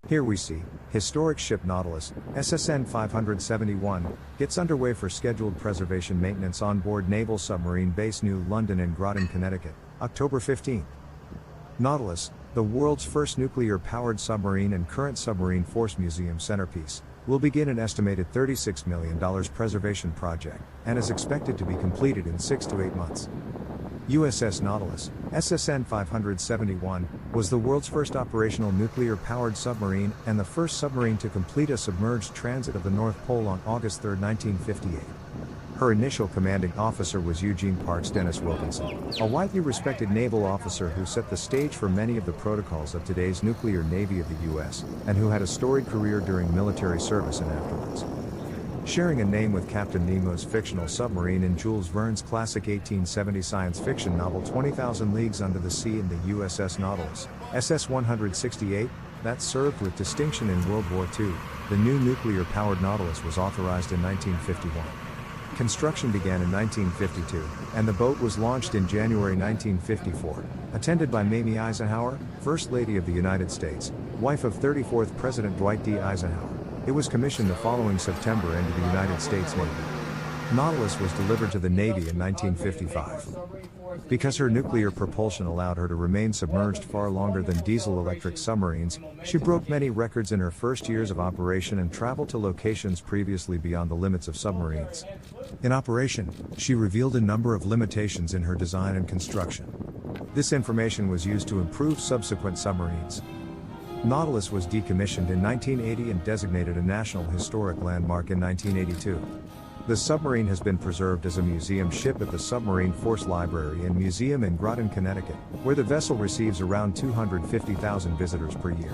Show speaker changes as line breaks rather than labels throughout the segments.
Here we see, historic ship Nautilus, SSN 571, gets underway for scheduled preservation maintenance on board Naval Submarine Base New London in Groton, Connecticut, October 15. Nautilus, the world's first nuclear-powered submarine and current Submarine Force Museum centerpiece, will begin an estimated $36 million preservation project, and is expected to be completed in 6 to 8 months. USS Nautilus, SSN 571, was the world's first operational nuclear-powered submarine and the first submarine to complete a submerged transit of the North Pole on August 3, 1958. Her initial commanding officer was Eugene Parks Dennis Wilkinson, a widely respected naval officer who set the stage for many of the protocols of today's nuclear navy of the U.S., and who had a storied career during military service and afterwards. Sharing a name with Captain Nemo's fictional submarine in Jules Verne's classic 1870 science fiction novel 20,000 Leagues Under the Sea in the USS Nautilus, SS-168, that served with distinction in World War II, the new nuclear-powered Nautilus was authorized in 1951. Construction began in 1952, and the boat was launched in January 1954, attended by Mamie Eisenhower, First Lady of the United States, wife of 34th President Dwight D. Eisenhower. It was commissioned the following September into the United States Navy. Nautilus was delivered to the Navy in 1955. Because her nuclear propulsion allowed her to remain submerged far longer than diesel-electric submarines, she broke many records in her first years of operation and traveled to locations previously beyond the limits of submarines. In operation, she revealed a number of limitations in her design and construction. This information was used to improve subsequent submarines. Nautilus was decommissioned in 1980 and designated a National Historic Landmark in 1982. The submarine has been preserved as a museum ship at the Submarine Force Library and Museum in Groton, Connecticut, where the vessel receives around 250,000 visitors per year.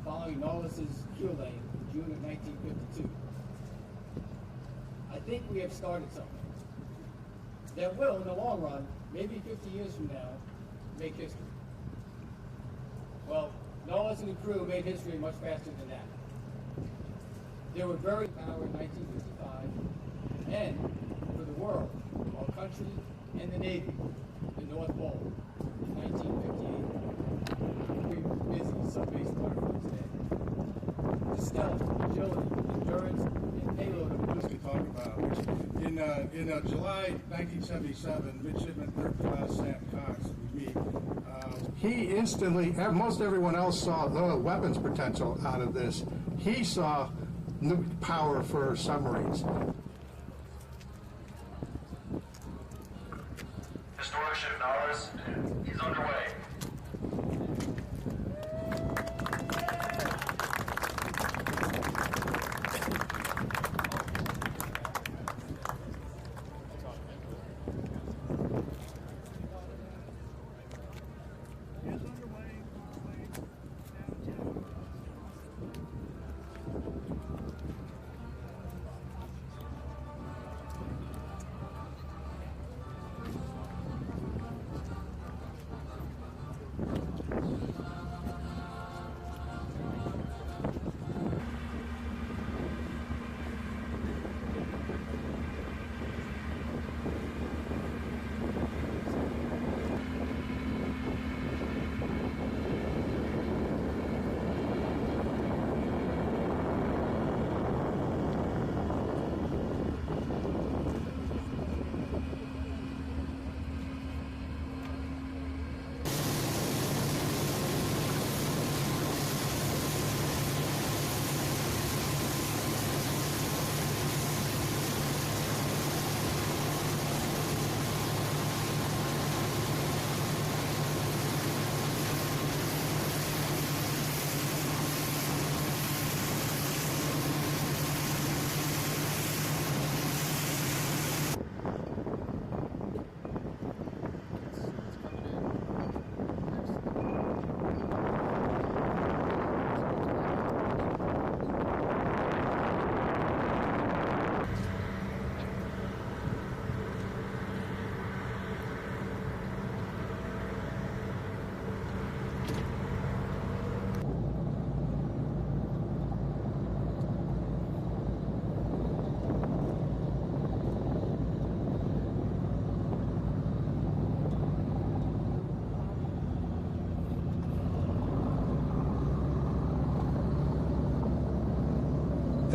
Following Nautilus's keel lane in June of 1952. I think we have started something that will, in the long run, maybe 50 years from now, make history. Well, Nautilus and the crew made history much faster than that. They were very power in 1955, and for the world, our country, and the Navy, the North Pole, in 1958. We were busy sub-base platforms today. The stealth, agility, endurance, and payload of the
we talk about, which in July 1977, Midshipman Third Class Sam Cox, we meet. He instantly, most everyone else saw the weapons potential out of this. He saw power for submarines.
Historic ship Nautilus is underway.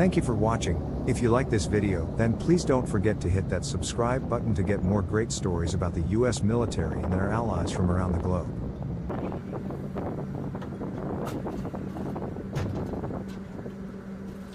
Thank you for watching. If you like this video, then please don't forget to hit that subscribe button to get more great stories about the US military and their allies from around the globe.